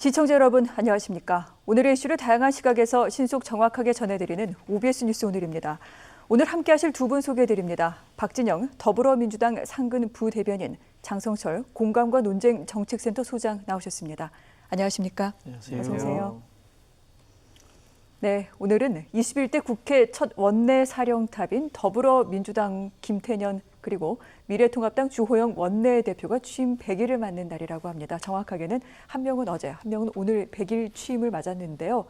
시청자 여러분 안녕하십니까? 오늘의 이슈를 다양한 시각에서 신속 정확하게 전해드리는 OBS 뉴스 오늘입니다. 오늘 함께하실 두 분 소개해드립니다. 박진영 더불어민주당 상근 부대변인, 장성철 공감과 논쟁 정책센터 소장 나오셨습니다. 안녕하십니까? 안녕하세요. 어서 오세요. 네, 오늘은 21대 국회 첫 원내 사령탑인 더불어민주당 김태년 그리고 미래통합당 주호영 원내대표가 취임 100일을 맞는 날이라고 합니다. 정확하게는 한 명은 어제, 한 명은 오늘 100일 취임을 맞았는데요.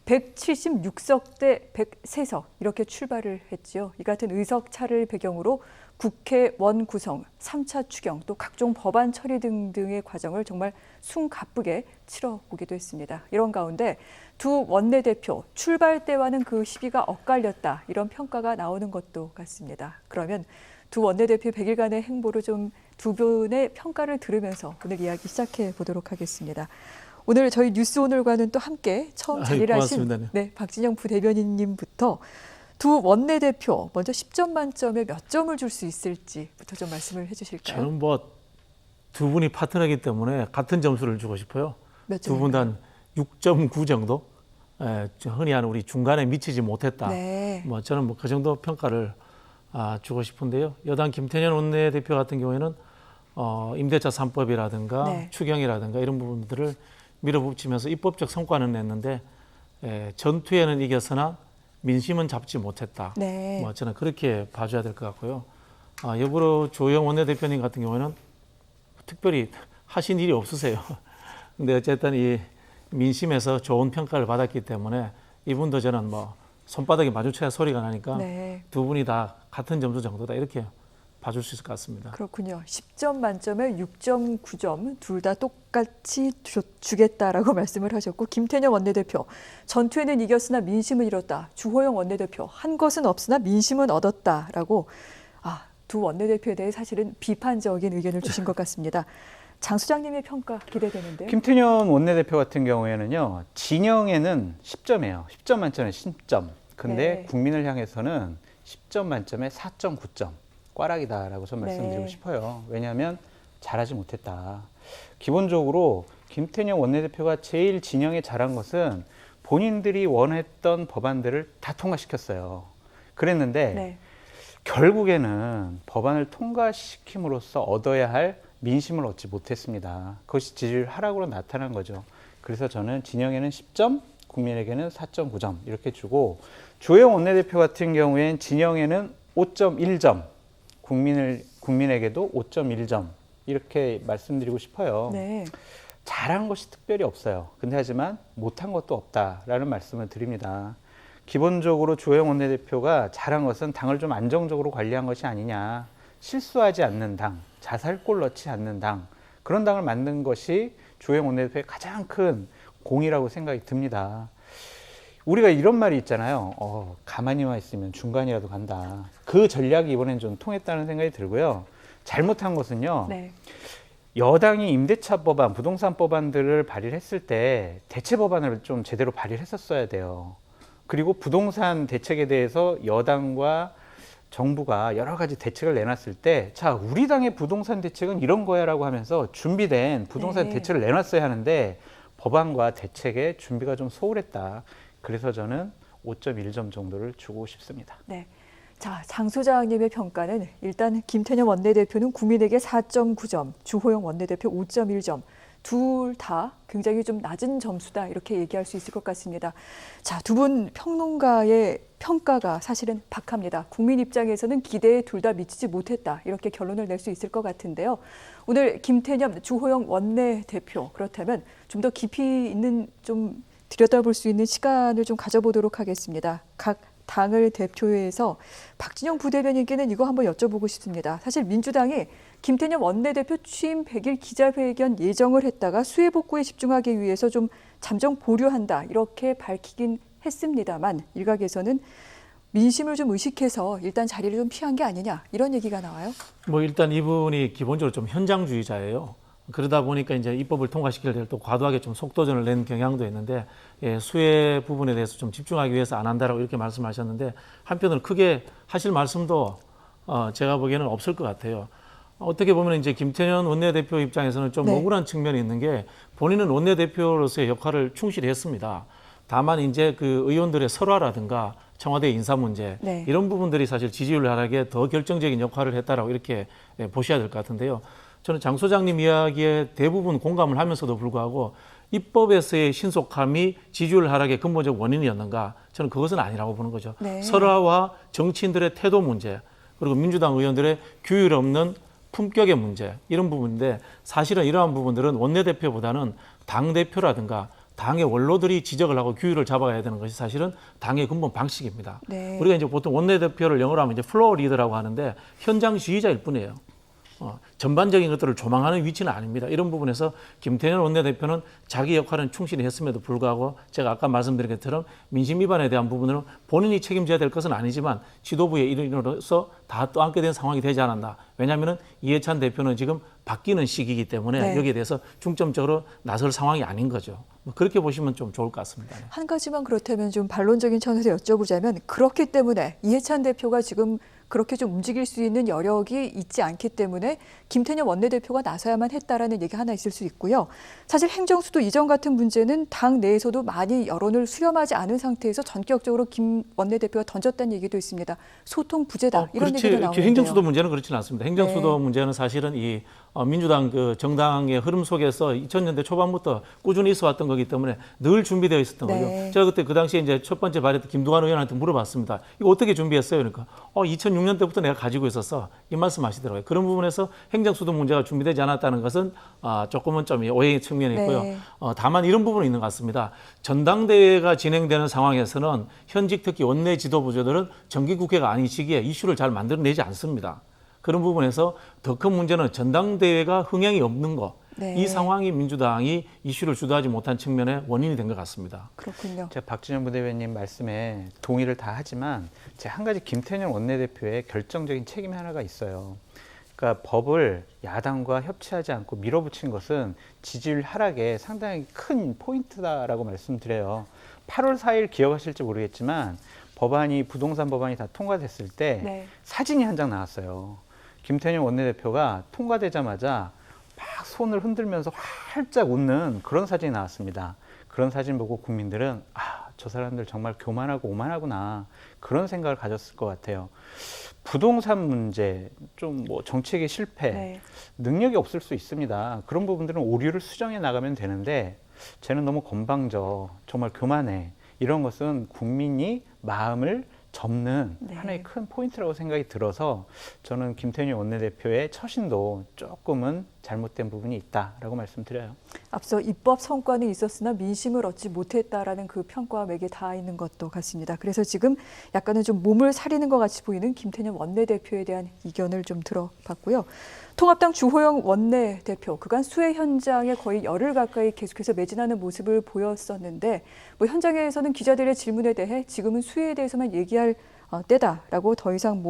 176석 대 103석 이렇게 출발을 했지요. 이 같은 의석 차를 배경으로 국회원 구성, 3차 추경, 또 각종 법안 처리 등등의 과정을 정말 숨가쁘게 치러보기도 했습니다. 이런 가운데 두 원내대표 출발 때와는 그 시기가 엇갈렸다, 이런 평가가 나오는 것도 같습니다. 그러면 두 원내대표 100일간의 행보를 좀 두 분의 평가를 들으면서 오늘 이야기 시작해 보도록 하겠습니다. 오늘 저희 뉴스 오늘과는 또 함께 처음 자리를 하신 박진영 부대변인님부터 두 원내대표 먼저 10점 만점에 몇 점을 줄 수 있을지부터 좀 말씀을 해주실까요? 저는 두 분이 파트너이기 때문에 같은 점수를 주고 싶어요. 두 분 다 6.9 정도. 흔히 하는 우리 중간에 미치지 못했다. 네. 저는 그 정도 평가를 주고 싶은데요. 여당 김태년 원내대표 같은 경우에는 임대차 3법이라든가 네. 추경이라든가 이런 부분들을 밀어붙이면서 입법적 성과는 냈는데 전투에는 이겼으나 민심은 잡지 못했다. 네. 저는 그렇게 봐줘야 될 것 같고요. 역으로 주호영 원내대표님 같은 경우에는 특별히 하신 일이 없으세요. 근데 어쨌든 이 민심에서 좋은 평가를 받았기 때문에 이분도 저는 손바닥에 마주쳐야 소리가 나니까 네. 두 분이 다 같은 점수 정도다, 이렇게 봐줄 수 있을 것 같습니다. 그렇군요. 10점 만점에 6.9점 둘 다 똑같이 주겠다라고 말씀을 하셨고, 김태년 원내대표 전투에는 이겼으나 민심은 잃었다. 주호영 원내대표 한 것은 없으나 민심은 얻었다라고 두 원내대표에 대해 사실은 비판적인 의견을 주신 것 같습니다. 장 소장님의 평가 기대되는데요. 김태년 원내대표 같은 경우에는요, 진영에는 10점이에요. 10점 만점에 10점. 근데 네. 국민을 향해서는 10점 만점에 4.9점. 꽈락이다라고 좀 말씀드리고 싶어요. 왜냐하면 잘하지 못했다. 기본적으로 김태년 원내대표가 제일 진영에 잘한 것은 본인들이 원했던 법안들을 다 통과시켰어요. 그랬는데 결국에는 법안을 통과시킴으로써 얻어야 할 민심을 얻지 못했습니다. 그것이 지지율 하락으로 나타난 거죠. 그래서 저는 진영에는 10점, 국민에게는 4.9점 이렇게 주고, 주호영 원내대표 같은 경우엔 진영에는 5.1점, 국민에게도 5.1점 이렇게 말씀드리고 싶어요. 네. 잘한 것이 특별히 없어요. 근데 하지만 못한 것도 없다라는 말씀을 드립니다. 기본적으로 주호영 원내대표가 잘한 것은 당을 좀 안정적으로 관리한 것이 아니냐. 실수하지 않는 당, 자살골 넣지 않는 당, 그런 당을 만든 것이 주호영 원내대표의 가장 큰 공이라고 생각이 듭니다. 우리가 이런 말이 있잖아요. 가만히만 있으면 중간이라도 간다. 그 전략이 이번엔 좀 통했다는 생각이 들고요. 잘못한 것은요. 여당이 임대차 법안, 부동산 법안들을 발의를 했을 때 대체 법안을 좀 제대로 발의를 했었어야 돼요. 그리고 부동산 대책에 대해서 여당과 정부가 여러 가지 대책을 내놨을 때, 자, 우리 당의 부동산 대책은 이런 거야 라고 하면서 준비된 부동산 대책을 내놨어야 하는데 법안과 대책의 준비가 좀 소홀했다. 그래서 저는 5.1점 정도를 주고 싶습니다. 네. 자, 장 소장님의 평가는 일단 김태년 원내대표는 국민에게 4.9점, 주호영 원내대표 5.1점. 둘 다 굉장히 좀 낮은 점수다, 이렇게 얘기할 수 있을 것 같습니다. 자, 두 분 평론가의 평가가 사실은 박합니다. 국민 입장에서는 기대에 둘 다 미치지 못했다, 이렇게 결론을 낼 수 있을 것 같은데요. 오늘 김태년, 주호영 원내대표, 그렇다면 좀 더 깊이 있는, 좀 들여다볼 수 있는 시간을 좀 가져보도록 하겠습니다. 각 당을 대표해서 박진영 부대변인께는 이거 한번 여쭤보고 싶습니다. 사실 민주당이 김태년 원내대표 취임 100일 기자회견 예정을 했다가 수해 복구에 집중하기 위해서 좀 잠정 보류한다, 이렇게 밝히긴 했습니다만 일각에서는 민심을 좀 의식해서 일단 자리를 좀 피한 게 아니냐, 이런 얘기가 나와요. 일단 이분이 기본적으로 좀 현장주의자예요. 그러다 보니까 이제 입법을 통과시킬 때 또 과도하게 좀 속도전을 낸 경향도 있는데, 수혜 부분에 대해서 좀 집중하기 위해서 안 한다라고 이렇게 말씀하셨는데, 한편으로 크게 하실 말씀도 제가 보기에는 없을 것 같아요. 어떻게 보면 이제 김태년 원내대표 입장에서는 좀 네. 억울한 측면이 있는 게 본인은 원내대표로서의 역할을 충실히 했습니다. 다만 이제 그 의원들의 설화라든가 청와대 인사 문제 네. 이런 부분들이 사실 지지율 하락에 더 결정적인 역할을 했다라고 이렇게 보셔야 될 것 같은데요. 저는 장 소장님 이야기에 대부분 공감을 하면서도 불구하고 입법에서의 신속함이 지지율 하락의 근본적 원인이었는가? 저는 그것은 아니라고 보는 거죠. 네. 설화와 정치인들의 태도 문제 그리고 민주당 의원들의 규율 없는 품격의 문제 이런 부분인데 사실은 이러한 부분들은 원내대표보다는 당대표라든가 당의 원로들이 지적을 하고 규율을 잡아가야 되는 것이 사실은 당의 근본 방식입니다. 네. 우리가 이제 보통 원내대표를 영어로 하면 이제 플로어 리더라고 하는데 현장 지휘자일 뿐이에요. 전반적인 것들을 조망하는 위치는 아닙니다. 이런 부분에서 김태년 원내대표는 자기 역할은 충실히 했음에도 불구하고 제가 아까 말씀드린 것처럼 민심 위반에 대한 부분은 본인이 책임져야 될 것은 아니지만 지도부의 일인으로서 다 떠안게 된 상황이 되지 않았나. 왜냐하면 이해찬 대표는 지금 바뀌는 시기이기 때문에 네. 여기에 대해서 중점적으로 나설 상황이 아닌 거죠. 그렇게 보시면 좀 좋을 것 같습니다. 네. 한 가지만 그렇다면 좀 반론적인 차원에서 여쭤보자면 그렇기 때문에 이해찬 대표가 지금 그렇게 좀 움직일 수 있는 여력이 있지 않기 때문에 김태년 원내대표가 나서야만 했다라는 얘기 하나 있을 수 있고요. 사실 행정수도 이전 같은 문제는 당 내에서도 많이 여론을 수렴하지 않은 상태에서 전격적으로 김 원내대표가 던졌다는 얘기도 있습니다. 소통 부재다 이런 그렇지. 얘기도 나오는데요. 행정수도 문제는 그렇지는 않습니다. 행정수도 네. 문제는 사실은 이 민주당 그 정당의 흐름 속에서 2000년대 초반부터 꾸준히 있어왔던 거기 때문에 늘 준비되어 있었던 네. 거죠. 제가 그때 그 당시에 이제 첫 번째 발의했던 김두관 의원한테 물어봤습니다. 이거 어떻게 준비했어요? 그러니까 2006년 때부터 내가 가지고 있었어. 이 말씀하시더라고요. 그런 부분에서 행정수도 문제가 준비되지 않았다는 것은 조금은 좀 오해의 측면이 있고요. 네. 다만 이런 부분은 있는 것 같습니다. 전당대회가 진행되는 상황에서는 현직 특히 원내 지도부들은 정기국회가 아닌 시기에 이슈를 잘 만들어내지 않습니다. 그런 부분에서 더 큰 문제는 전당대회가 흥행이 없는 거. 네. 이 상황이 민주당이 이슈를 주도하지 못한 측면의 원인이 된 것 같습니다. 그렇군요. 제가 박진영 부대변인 말씀에 동의를 다 하지만 제가 한 가지 김태년 원내대표의 결정적인 책임이 하나가 있어요. 그러니까 법을 야당과 협치하지 않고 밀어붙인 것은 지지율 하락에 상당히 큰 포인트다라고 말씀드려요. 8월 4일 기억하실지 모르겠지만 법안이 부동산 법안이 다 통과됐을 때 네. 사진이 한 장 나왔어요. 김태년 원내대표가 통과되자마자 막 손을 흔들면서 활짝 웃는 그런 사진이 나왔습니다. 그런 사진 보고 국민들은 저 사람들 정말 교만하고 오만하구나 그런 생각을 가졌을 것 같아요. 부동산 문제, 좀 뭐 정책의 실패, 네. 능력이 없을 수 있습니다. 그런 부분들은 오류를 수정해 나가면 되는데 쟤는 너무 건방져, 정말 교만해. 이런 것은 국민이 마음을 접는 네. 하나의 큰 포인트라고 생각이 들어서 저는 김태년 원내대표의 처신도 조금은 잘못된 부분이 있다라고 말씀드려요. 앞서 입법 성과는 있었으나 민심을 얻지 못했다라는 그 평가와 맥에 닿아 있는 것도 같습니다. 그래서 지금 약간은 좀 몸을 사리는 것 같이 보이는 김태년 원내대표에 대한 이견을 좀 들어봤고요. 통합당 주호영 원내대표, 그간 수해 현장에 거의 열흘 가까이 계속해서 매진하는 모습을 보였었는데 현장에서는 기자들의 질문에 대해 지금은 수해에 대해서만 얘기할 때다라고 더 이상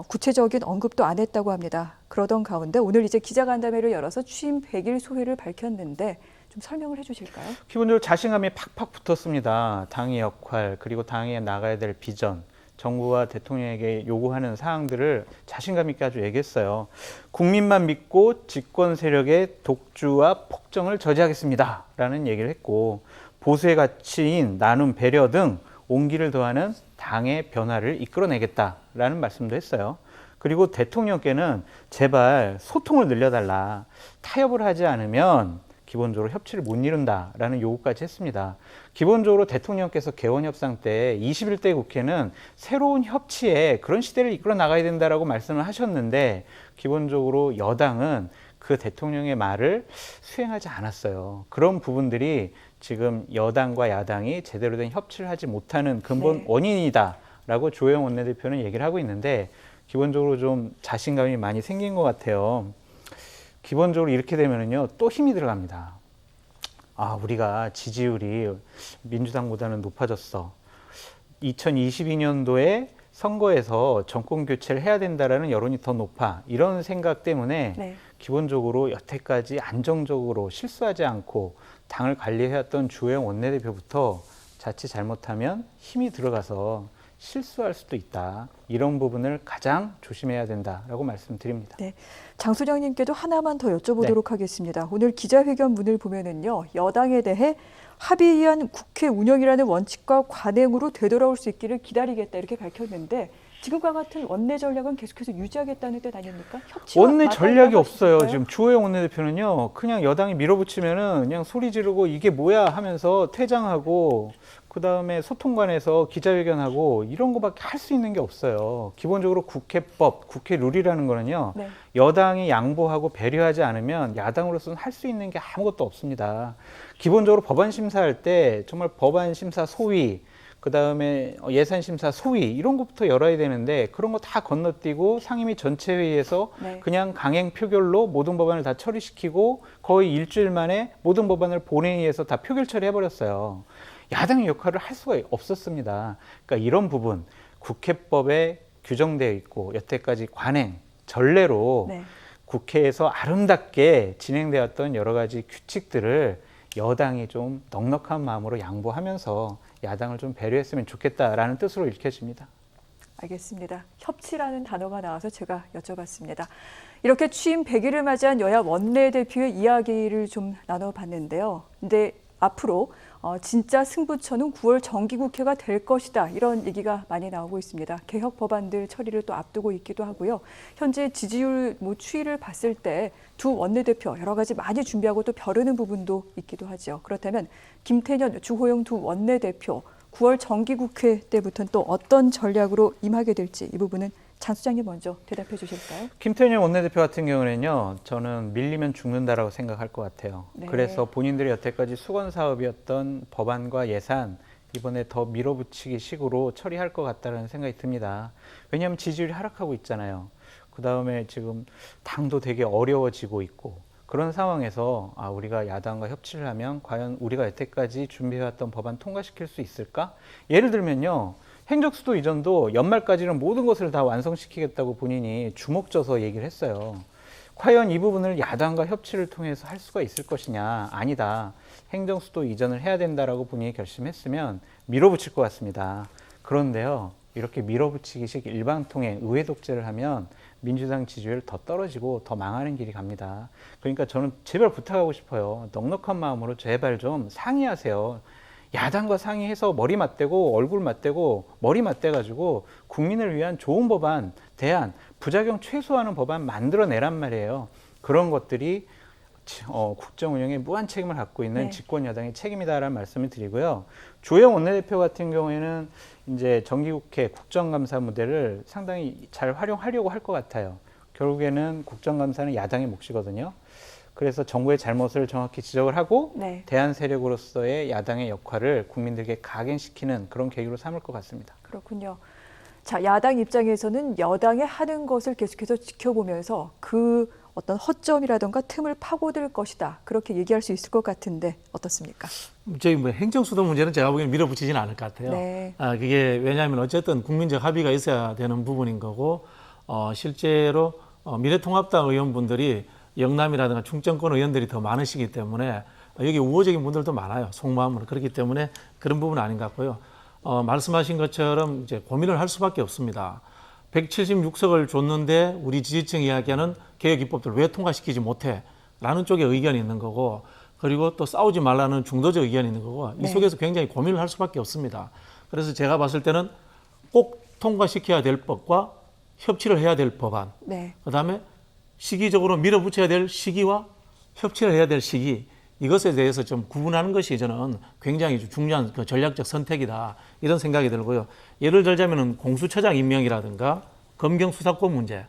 구체적인 언급도 안 했다고 합니다. 그러던 가운데 오늘 이제 기자간담회를 열어서 취임 100일 소회를 밝혔는데 좀 설명을 해주실까요? 기본적으로 자신감이 팍팍 붙었습니다. 당의 역할 그리고 당에 나가야 될 비전, 정부와 대통령에게 요구하는 사항들을 자신감 있게 아주 얘기했어요. 국민만 믿고 집권 세력의 독주와 폭정을 저지하겠습니다. 라는 얘기를 했고 보수의 가치인 나눔, 배려 등 온기를 더하는 당의 변화를 이끌어내겠다라는 말씀도 했어요. 그리고 대통령께는 제발 소통을 늘려달라. 타협을 하지 않으면 기본적으로 협치를 못 이룬다라는 요구까지 했습니다. 기본적으로 대통령께서 개원협상 때 21대 국회는 새로운 협치에 그런 시대를 이끌어 나가야 된다라고 말씀을 하셨는데 기본적으로 여당은 그 대통령의 말을 수행하지 않았어요. 그런 부분들이 지금 여당과 야당이 제대로 된 협치를 하지 못하는 근본 원인이다라고 주호영 원내대표는 얘기를 하고 있는데 기본적으로 좀 자신감이 많이 생긴 것 같아요. 기본적으로 이렇게 되면은요, 또 힘이 들어갑니다. 우리가 지지율이 민주당보다는 높아졌어. 2022년도에 선거에서 정권 교체를 해야 된다라는 여론이 더 높아. 이런 생각 때문에 네. 기본적으로 여태까지 안정적으로 실수하지 않고 당을 관리해왔던 주호영 원내대표부터 자칫 잘못하면 힘이 들어가서 실수할 수도 있다. 이런 부분을 가장 조심해야 된다라고 말씀드립니다. 네. 장 소장님께도 하나만 더 여쭤보도록 하겠습니다. 오늘 기자회견문을 보면은요, 여당에 대해 합의한 국회 운영이라는 원칙과 관행으로 되돌아올 수 있기를 기다리겠다 이렇게 밝혔는데 지금과 같은 원내 전략은 계속해서 유지하겠다는 뜻 아닙니까? 원내 전략이 없어요. 있을까요? 지금 주호영 원내대표는요, 그냥 여당이 밀어붙이면은 그냥 소리 지르고 이게 뭐야 하면서 퇴장하고 그 다음에 소통관에서 기자회견하고 이런 거밖에 할 수 있는 게 없어요. 기본적으로 국회법, 국회 룰이라는 거는요, 네. 여당이 양보하고 배려하지 않으면 야당으로서는 할 수 있는 게 아무것도 없습니다. 기본적으로 법안 심사할 때 정말 법안 심사 소위, 그 다음에 예산 심사 소위 이런 것부터 열어야 되는데 그런 거 다 건너뛰고 상임위 전체 회의에서 네. 그냥 강행 표결로 모든 법안을 다 처리시키고 거의 일주일 만에 모든 법안을 본회의에서 다 표결 처리해버렸어요. 야당의 역할을 할 수가 없었습니다. 그러니까 이런 부분 국회법에 규정되어 있고 여태까지 관행, 전례로 네. 국회에서 아름답게 진행되었던 여러 가지 규칙들을 여당이 좀 넉넉한 마음으로 양보하면서 야당을 좀 배려했으면 좋겠다라는 뜻으로 읽혀집니다. 알겠습니다. 협치라는 단어가 나와서 제가 여쭤봤습니다. 이렇게 취임 100일을 맞이한 여야 원내대표의 이야기를 좀 나눠봤는데요. 근데 앞으로 진짜 승부처는 9월 정기국회가 될 것이다. 이런 얘기가 많이 나오고 있습니다. 개혁 법안들 처리를 또 앞두고 있기도 하고요. 현재 지지율 추이를 봤을 때 두 원내대표 여러 가지 많이 준비하고 또 벼르는 부분도 있기도 하죠. 그렇다면 김태년, 주호영 두 원내대표 9월 정기국회 때부터는 또 어떤 전략으로 임하게 될지 이 부분은 장 소장님 먼저 대답해 주실까요? 김태년 원내대표 같은 경우는요, 저는 밀리면 죽는다라고 생각할 것 같아요. 네. 그래서 본인들이 여태까지 수건 사업이었던 법안과 예산 이번에 더 밀어붙이기 식으로 처리할 것 같다는 생각이 듭니다. 왜냐하면 지지율이 하락하고 있잖아요. 그 다음에 지금 당도 되게 어려워지고 있고 그런 상황에서 우리가 야당과 협치를 하면 과연 우리가 여태까지 준비해왔던 법안 통과시킬 수 있을까? 예를 들면요. 행정수도 이전도 연말까지는 모든 것을 다 완성시키겠다고 본인이 주먹 져서 얘기를 했어요. 과연 이 부분을 야당과 협치를 통해서 할 수가 있을 것이냐? 아니다. 행정수도 이전을 해야 된다라고 본인이 결심했으면 밀어붙일 것 같습니다. 그런데요. 이렇게 밀어붙이기식 일방통행 의회 독재를 하면 민주당 지지율 더 떨어지고 더 망하는 길이 갑니다. 그러니까 저는 제발 부탁하고 싶어요. 넉넉한 마음으로 제발 좀 상의하세요. 야당과 상의해서 머리 맞대고 얼굴 맞대고 머리 맞대가지고 국민을 위한 좋은 법안, 대안, 부작용 최소화하는 법안 만들어내란 말이에요. 그런 것들이 국정 운영에 무한 책임을 갖고 있는 네. 집권 여당의 책임이다라는 말씀을 드리고요. 주호영 원내대표 같은 경우에는 이제 정기국회 국정감사 무대를 상당히 잘 활용하려고 할 것 같아요. 결국에는 국정감사는 야당의 몫이거든요. 그래서 정부의 잘못을 정확히 지적을 하고 네. 대안 세력으로서의 야당의 역할을 국민들에게 각인시키는 그런 계기로 삼을 것 같습니다. 그렇군요. 자, 야당 입장에서는 여당의 하는 것을 계속해서 지켜보면서 그 어떤 허점이라든가 틈을 파고들 것이다. 그렇게 얘기할 수 있을 것 같은데 어떻습니까? 저희 행정수도 문제는 제가 보기에는 밀어붙이지는 않을 것 같아요. 네. 그게 왜냐하면 어쨌든 국민적 합의가 있어야 되는 부분인 거고 실제로 미래통합당 의원분들이 영남이라든가 충청권 의원들이 더 많으시기 때문에 여기 우호적인 분들도 많아요. 속마음으로. 그렇기 때문에 그런 부분은 아닌 것 같고요. 말씀하신 것처럼 이제 고민을 할 수밖에 없습니다. 176석을 줬는데 우리 지지층 이야기하는 개혁 입법들을 왜 통과시키지 못해? 라는 쪽에 의견이 있는 거고 그리고 또 싸우지 말라는 중도적 의견이 있는 거고 이 네. 속에서 굉장히 고민을 할 수밖에 없습니다. 그래서 제가 봤을 때는 꼭 통과시켜야 될 법과 협치를 해야 될 법안 네. 그다음에 시기적으로 밀어붙여야 될 시기와 협치를 해야 될 시기 이것에 대해서 좀 구분하는 것이 저는 굉장히 중요한 그 전략적 선택이다 이런 생각이 들고요. 예를 들자면은 공수처장 임명이라든가 검경 수사권 문제,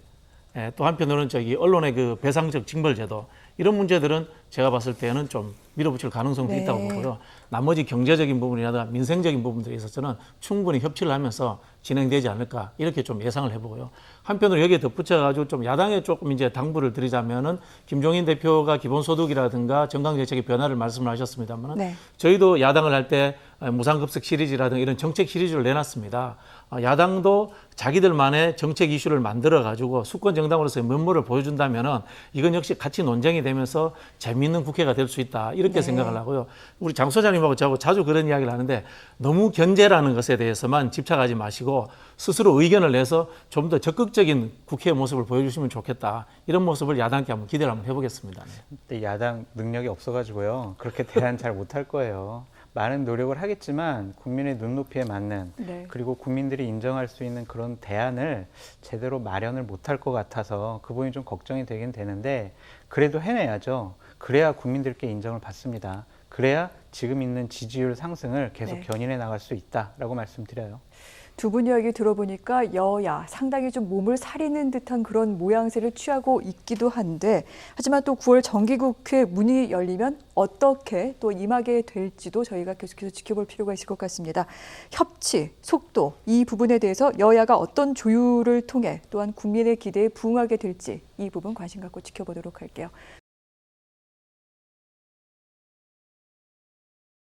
또 한편으로는 언론의 그 배상적 징벌제도 이런 문제들은 제가 봤을 때는 좀 밀어붙일 가능성도 네. 있다고 보고요. 나머지 경제적인 부분이나 민생적인 부분들에 있어서는 충분히 협치를 하면서 진행되지 않을까 이렇게 좀 예상을 해보고요. 한편으로 여기에 덧붙여가지고 좀 야당에 조금 이제 당부를 드리자면은 김종인 대표가 기본소득이라든가 정강정책의 변화를 말씀을 하셨습니다만 네. 저희도 야당을 할 때 무상급식 시리즈라든가 이런 정책 시리즈를 내놨습니다. 야당도 자기들만의 정책 이슈를 만들어가지고 수권 정당으로서의 면모를 보여준다면은 이건 역시 같이 논쟁이 되면서 재미 재미있는 국회가 될 수 있다 이렇게 네. 생각을 하고요. 우리 장 소장님하고 저하고 자주 그런 이야기를 하는데 너무 견제라는 것에 대해서만 집착하지 마시고 스스로 의견을 내서 좀 더 적극적인 국회의 모습을 보여주시면 좋겠다. 이런 모습을 야당께 한번 기대를 한번 해보겠습니다. 네. 근데 야당 능력이 없어가지고요. 그렇게 대안 잘 못할 거예요. 많은 노력을 하겠지만 국민의 눈높이에 맞는 네. 그리고 국민들이 인정할 수 있는 그런 대안을 제대로 마련을 못할 것 같아서 그 부분이 좀 걱정이 되긴 되는데 그래도 해내야죠. 그래야 국민들께 인정을 받습니다. 그래야 지금 있는 지지율 상승을 계속 네. 견인해 나갈 수 있다라고 말씀드려요. 두 분 이야기 들어보니까 여야 상당히 좀 몸을 사리는 듯한 그런 모양새를 취하고 있기도 한데 하지만 또 9월 정기국회 문이 열리면 어떻게 또 임하게 될지도 저희가 계속해서 지켜볼 필요가 있을 것 같습니다. 협치, 속도 이 부분에 대해서 여야가 어떤 조율을 통해 또한 국민의 기대에 부응하게 될지 이 부분 관심 갖고 지켜보도록 할게요.